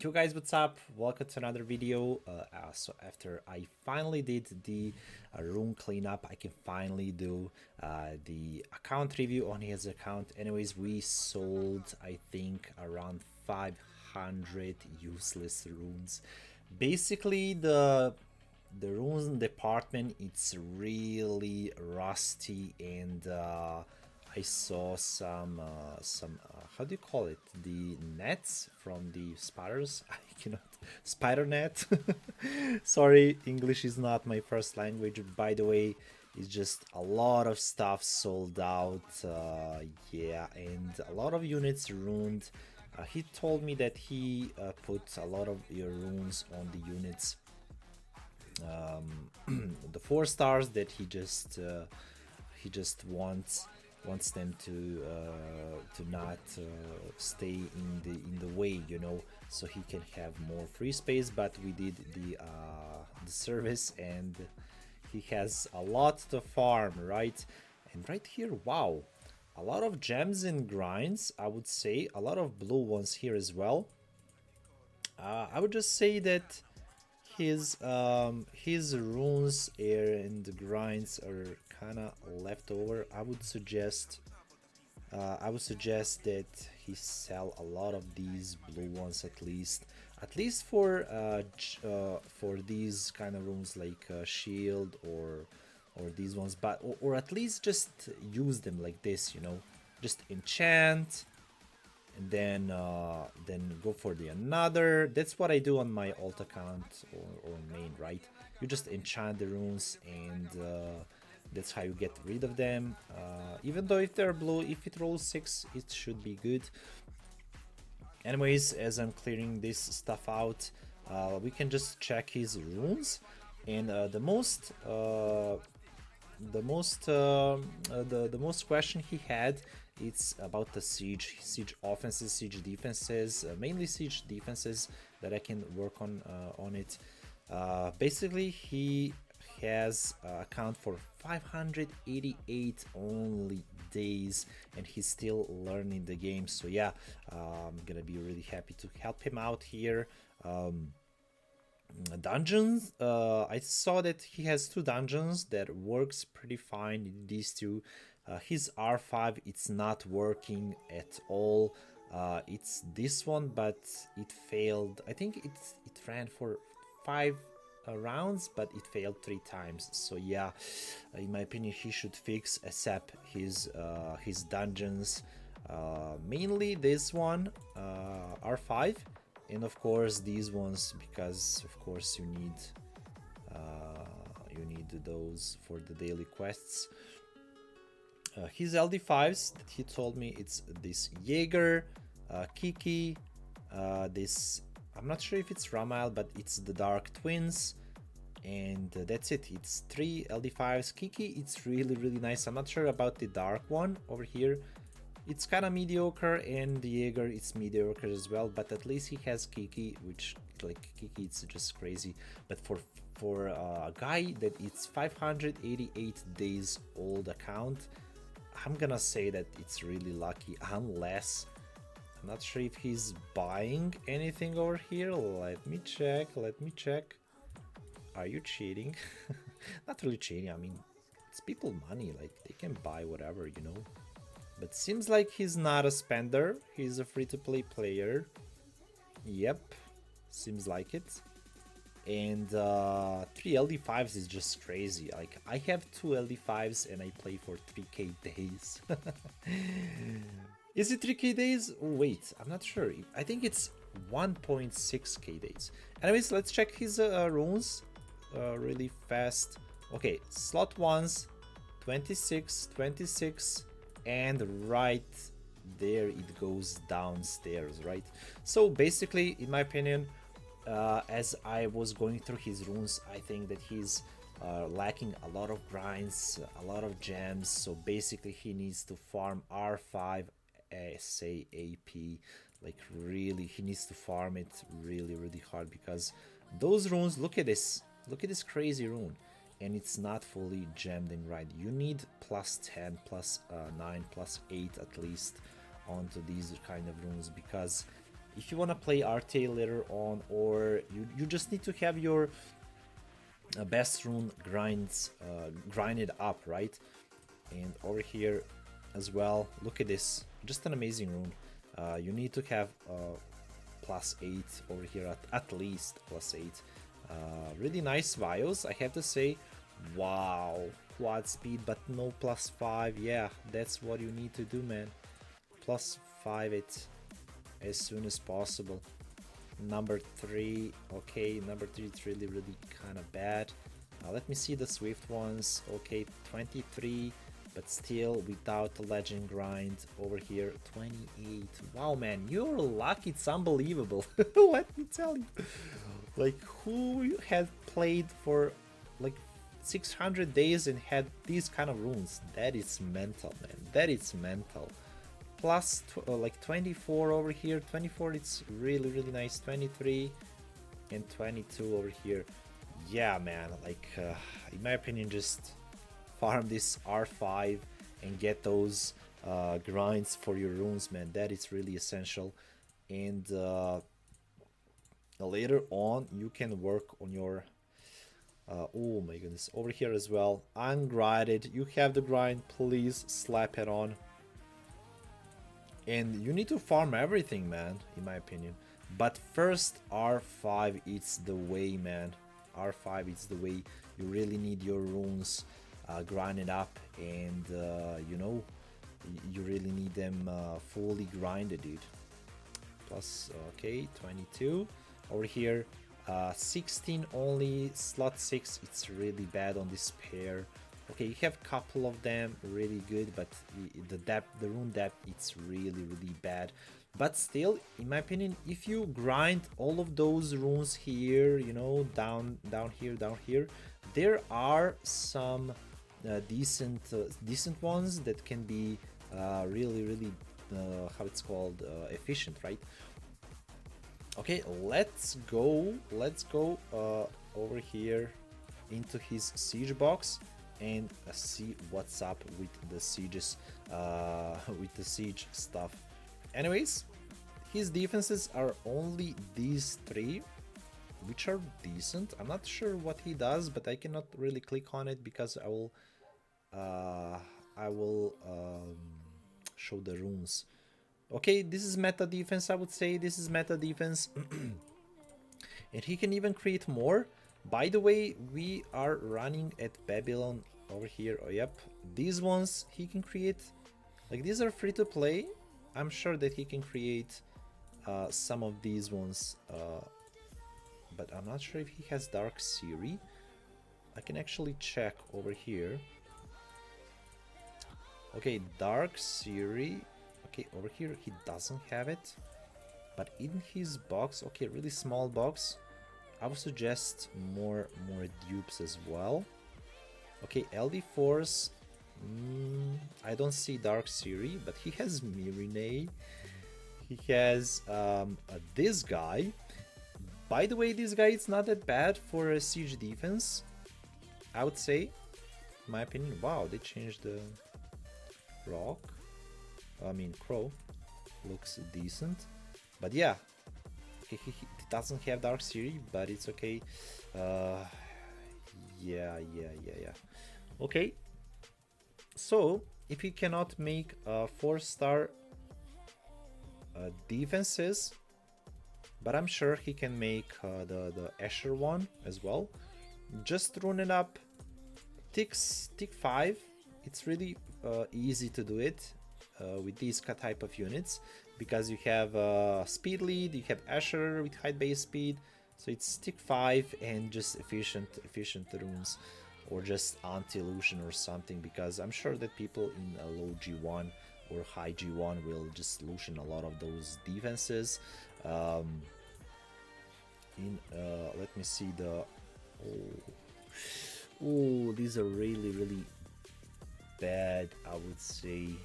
Yo guys, what's up? Welcome to another video. So after I finally did the room cleanup, I can finally do the account review on his account. Anyways, we sold I think around 500 useless runes. Basically, the runes department, it's really rusty, and I saw some how do you call it, the nets from the spiders. I cannot, spider net. Sorry, English is not my first language, by the way. It's just a lot of stuff sold out, yeah, and a lot of units ruined. He told me that he put a lot of your runes on the units, the 4 stars, that he just wants them to not stay in the way, you know, so he can have more free space. But we did the service, and he has a lot to farm, right? And right here, wow, a lot of gems and grinds, I would say, a lot of blue ones here as well. I would just say that his runes and grinds are kind of left over. I would suggest that he sell a lot of these blue ones, at least for these kind of runes like shield or these ones, but or at least just use them like this, you know, just enchant and then go for the another. That's what I do on my alt account or main, right? You just enchant the runes, and that's how you get rid of them. Even though if they're blue, if it rolls 6, it should be good. Anyways, as I'm clearing this stuff out, we can just check his runes, and the most question he had, it's about the siege offenses, siege defenses, mainly siege defenses, that I can work on it. Basically, he has account for 588 only days, and he's still learning the game. So yeah, I'm gonna be really happy to help him out here. Dungeons, I saw that he has 2 dungeons that works pretty fine, these 2. His R5, it's not working at all. It's this one, but it failed. I think it ran for 5 rounds, but it failed 3 times. So yeah, in my opinion, he should fix ASAP his dungeons, mainly this one, R5, and of course these ones, because of course you need those for the daily quests. His LD5s that he told me, it's this Jaeger, Kiki, this, I'm not sure if it's Ramael, but it's the Dark Twins, and that's it. It's 3 LD5s. Kiki, it's really nice. I'm not sure about the dark one over here. It's kind of mediocre, and the Jaeger, it's mediocre as well, but at least he has Kiki, which, like, Kiki, it's just crazy. But for a guy that it's 588 days old account, I'm gonna say that it's really lucky, unless, I'm not sure if he's buying anything over here. Let me check. Are you cheating? Not really cheating, I mean, it's people money, like, they can buy whatever, you know. But seems like he's not a spender, he's a free-to-play player. Yep, seems like it. And 3 LD5s is just crazy. Like, I have 2 LD5s and I play for 3k days. Is it 3k days? Oh, wait, I'm not sure. I think it's 1.6k days. Anyways, let's check his runes really fast. Okay, slot 1s, 26, and right there it goes downstairs, right? So basically, in my opinion, as I was going through his runes, I think that he's lacking a lot of grinds, a lot of gems. So basically, he needs to farm R5 SAAP. Like, really, he needs to farm it really hard, because those runes, look at this crazy rune, and it's not fully gemmed in right. You need plus 10, plus 9, plus 8 at least onto these kind of runes, because if you want to play RTA later on, or you just need to have your best rune grinded up, right? And over here as well, look at this, just an amazing rune. You need to have +8 over here, at least +8. Really nice bios, I have to say. Wow, quad speed, but no +5. Yeah, that's what you need to do, man. +5 it as soon as possible. Number 3, okay, number 3 is really kind of bad. Let me see the Swift ones. Okay, 23, but still without a legend grind. Over here, 28. Wow, man, you're lucky, it's unbelievable. Let me tell you. Like, who had played for like 600 days and had these kind of runes? That is mental, man. That is mental. Plus like 24 over here. 24, it's really nice. 23 and 22 over here. Yeah, man, like in my opinion, just farm this R5 and get those grinds for your runes, man. That is really essential. And later on you can work on your oh my goodness, over here as well, ungrinded. You have the grind, please slap it on. And you need to farm everything, man, in my opinion. But first, R5 it's the way, man. R5 is the way. You really need your runes grinded up, and you know, you really need them fully grinded, dude. Plus, okay, 22 over here. 16 only, slot 6, it's really bad on this pair. Okay, you have a couple of them, really good, but the depth, the rune depth, it's really bad. But still, in my opinion, if you grind all of those runes here, you know, down here, there are some decent ones that can be really how it's called, efficient, right? Okay, let's go over here into his siege box and see what's up with the sieges, with the siege stuff. Anyways, his defenses are only these 3, which are decent. I'm not sure what he does, but I cannot really click on it because I will show the runes. Okay, this is meta defense, I would say. This is meta defense. And he can even create more. By the way, we are running at Babylon over here. Oh, yep. These ones he can create. Like, these are free to play. I'm sure that he can create some of these ones. But I'm not sure if he has Dark Siri. I can actually check over here. Okay, Dark Siri. Okay, over here he doesn't have it, but in his box, okay, really small box, I would suggest more dupes as well. Okay, LD4s, I don't see Dark Siri, but he has Rune. He has this guy. By the way, this guy is not that bad for a siege defense, I would say, in my opinion. Wow, they changed the rock. I mean, Crow looks decent, but yeah, he doesn't have Dark Siri, but it's okay. Yeah. Okay, so if he cannot make 4-star defenses, but I'm sure he can make the Asher one as well. Just rune it up, tick 5. It's really easy to do it. With these type of units, because you have speed lead, you have Asher with high base speed, so it's tick 5 and just efficient runes, or just anti-illusion or something, because I'm sure that people in a low G1 or high G1 will just illusion a lot of those defenses. Let me see the oh, these are really bad, I would say.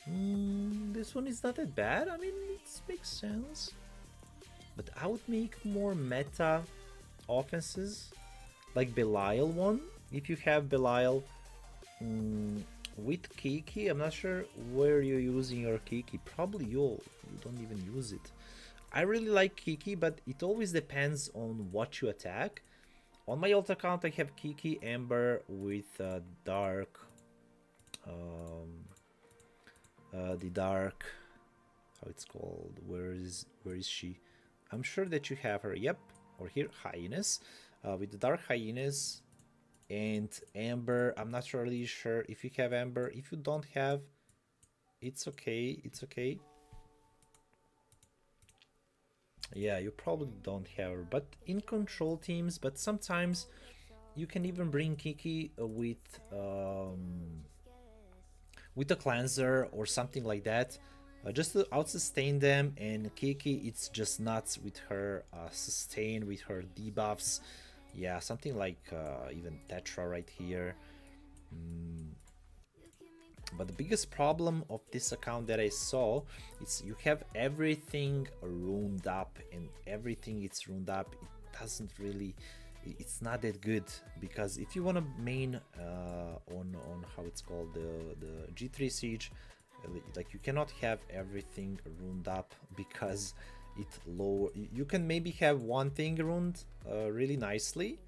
This one is not that bad. I mean, it makes sense, but I would make more meta offenses, like Belial one. If you have Belial, with Kiki. I'm not sure where you're using your Kiki. Probably you don't even use it. I really like Kiki, but it always depends on what you attack. On my alt account, I have Kiki Amber with Dark. The Dark. How it's called? Where is she? I'm sure that you have her. Yep, or here Hyenas, with the Dark Hyenas and Amber. I'm not really sure if you have Amber. If you don't have, it's okay. It's okay. Yeah, you probably don't have her, but in control teams. But sometimes you can even bring Kiki with a cleanser or something like that, just to out sustain them. And Kiki, it's just nuts with her sustain, with her debuffs. Yeah, something like even Tetra right here. But the biggest problem of this account that I saw is you have everything runed up, and everything it's runed up, it doesn't really, it's not that good. Because if you want to main on how it's called, the G3 Siege, like you cannot have everything runed up, because it lower, you can maybe have one thing runed really nicely,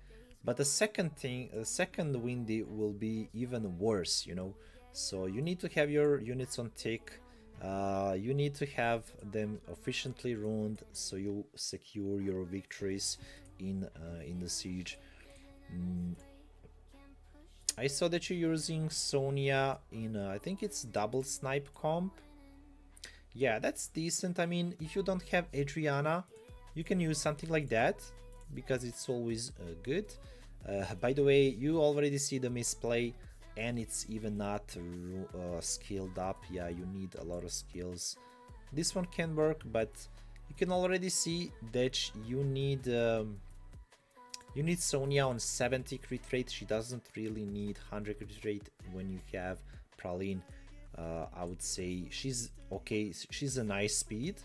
but the second thing, the second windy will be even worse, you know. So you need to have your units on tick. You need to have them efficiently ruined, so you secure your victories in the siege. I saw that you're using Sonya in I think it's double snipe comp. Yeah, that's decent. I mean, if you don't have Adriana, you can use something like that, because it's always good. By the way, you already see the misplay, and it's even not skilled up. Yeah, you need a lot of skills. This one can work, but you can already see that you need Sonya on 70 crit rate. She doesn't really need 100 crit rate when you have Praline. I would say she's okay. She's a nice speed,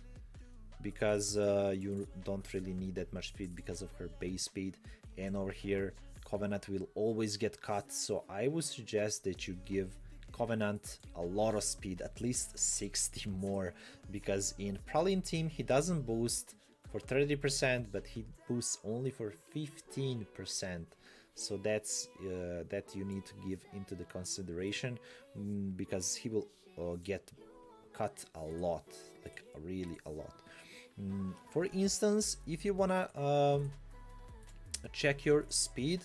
because you don't really need that much speed because of her base speed. And over here, Covenant will always get cut, so I would suggest that you give Covenant a lot of speed, at least 60 more, because in Praline team he doesn't boost for 30%, but he boosts only for 15%. So that's that you need to give into the consideration, because he will get cut a lot, like really a lot. For instance, if you wanna check your speed,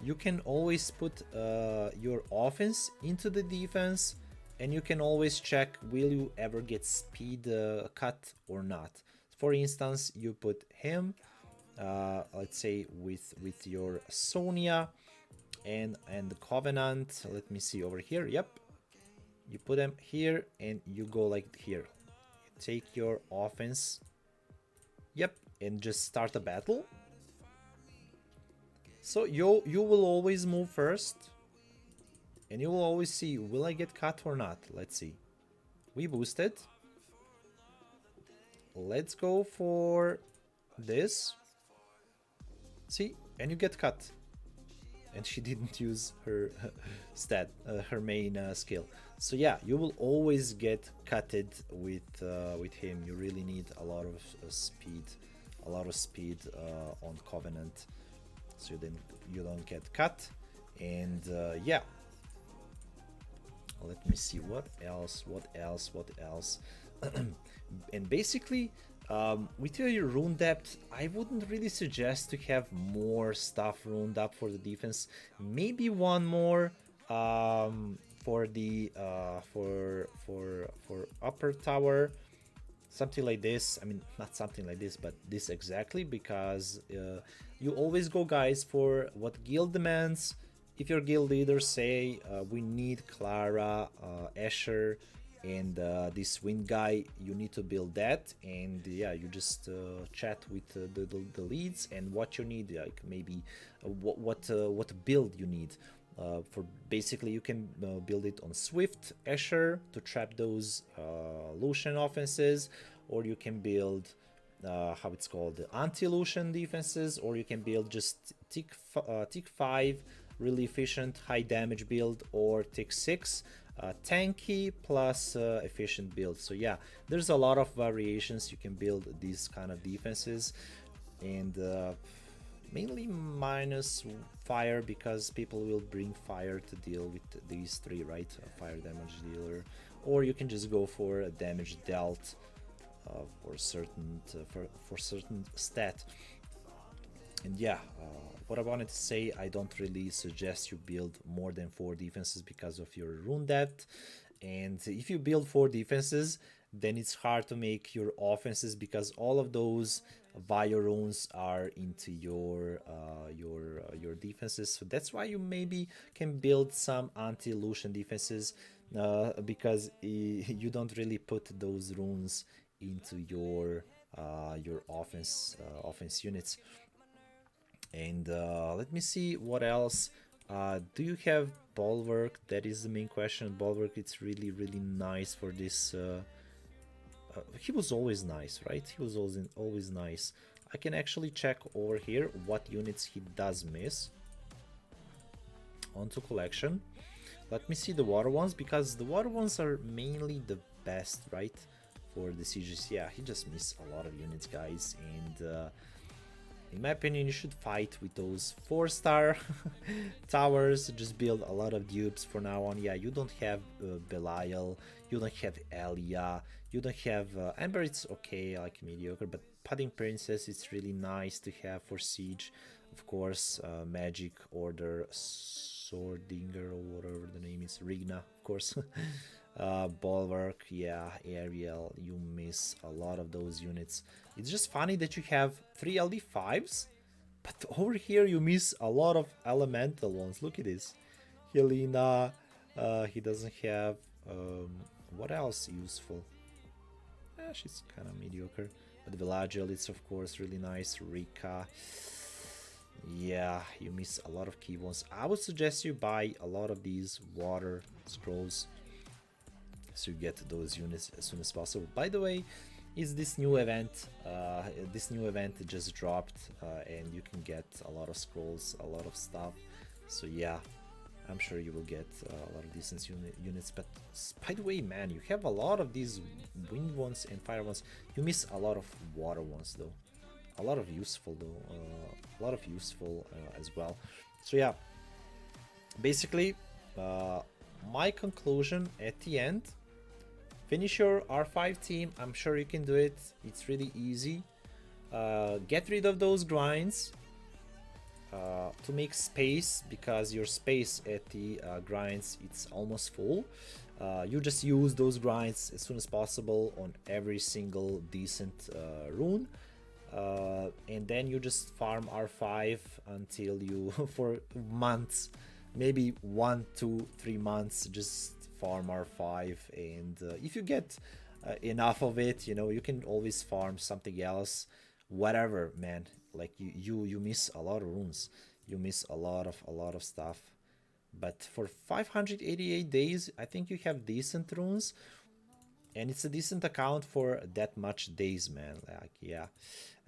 you can always put your offense into the defense, and you can always check will you ever get speed cut or not. For instance, you put him let's say with your Sonya and the Covenant. Let me see over here. Yep, you put them here and you go like here. You take your offense, yep, and just start a battle. So you will always move first, and you will always see, will I get cut or not? Let's see. We boosted. Let's go for this. See, and you get cut. And she didn't use her stat, her main skill. So yeah, you will always get cutted with him. You really need a lot of speed, on Covenant, so then you don't get cut. And yeah, let me see what else. And basically, with your rune depth, I wouldn't really suggest to have more stuff runed up for the defense. Maybe one more for the for upper tower, something like this. I mean, not something like this, but this exactly, because you always go, guys, for what guild demands. If your guild leader say we need Clara, Asher, and this wind guy, you need to build that. And yeah, you just chat with the leads and what you need, like maybe what build you need. For basically, you can build it on Swift Asher to trap those Lucian offenses, or you can build how it's called, anti-Lucian defenses, or you can build just tick 5 really efficient high damage build, or tick 6 tanky plus efficient build. So yeah, there's a lot of variations you can build these kind of defenses, and mainly minus fire, because people will bring fire to deal with these three, right? A fire damage dealer, or you can just go for a damage dealt for certain stat. And yeah, what I wanted to say, I don't really suggest you build more than 4 defenses because of your rune depth. And if you build 4 defenses, then it's hard to make your offenses, because all of those bio runes are into your defenses. So that's why you maybe can build some anti-illusion defenses, because you don't really put those runes into your offense units. And let me see what else. Do you have bulwark? That is the main question. Bulwark, it's really nice for this. He was always nice, right? He was always nice. I can actually check over here what units he does miss. Onto collection. Let me see the water ones, because the water ones are mainly the best, right? For the sieges. Yeah, he just missed a lot of units, guys, and in my opinion, you should fight with those 4-star towers. Just build a lot of dupes for now on. Yeah, you don't have Belial, you don't have Elia, you don't have Amber. It's okay, like mediocre, but Pudding Princess, it's really nice to have for siege. Of course, Magic Order Swordinger, or whatever the name is, Rigna, of course. Bulwark, yeah, Ariel, you miss a lot of those units. It's just funny that you have 3 LD5s, but over here you miss a lot of elemental ones. Look at this. Helena, he doesn't have, what else useful? She's kind of mediocre. But Villagel, it's of course really nice. Rika, yeah, you miss a lot of key ones. I would suggest you buy a lot of these water scrolls, so you get those units as soon as possible. By the way, is this new event just dropped, and you can get a lot of scrolls, a lot of stuff. So yeah, I'm sure you will get a lot of decent units. But by the way, man, you have a lot of these wind ones and fire ones. You miss a lot of water ones though. A lot of useful though. A lot of useful as well. So yeah, basically, my conclusion at the end: finish your R5 team. I'm sure you can do it. It's really easy. Get rid of those grinds to make space, because your space at the grinds, it's almost full. You just use those grinds as soon as possible on every single decent rune. And then you just farm R5 until you, for months, maybe 1, 2, 3 months, just farm R5. And if you get enough of it, you know, you can always farm something else, whatever, man. Like you miss a lot of runes, you miss a lot of stuff. But for 588 days, I think you have decent runes, and it's a decent account for that much days, man. Like, yeah.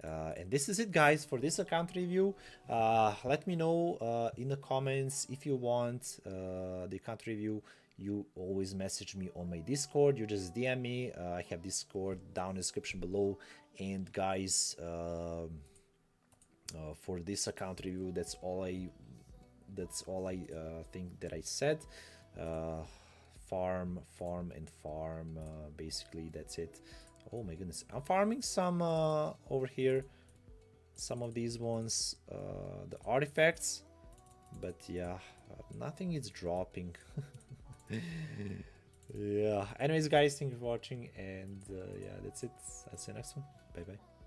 And this is it, guys, for this account review. Let me know in the comments if you want the account review. You always message me on my Discord. You just DM me. I have Discord down in the description below. And guys, for this account review, that's all I think that I said. Farm, and farm. Basically, that's it. Oh my goodness, I'm farming some over here. Some of these ones, the artifacts, but yeah, nothing is dropping. Yeah. Anyways, guys, thank you for watching, and yeah, that's it. I'll see you next one. Bye bye.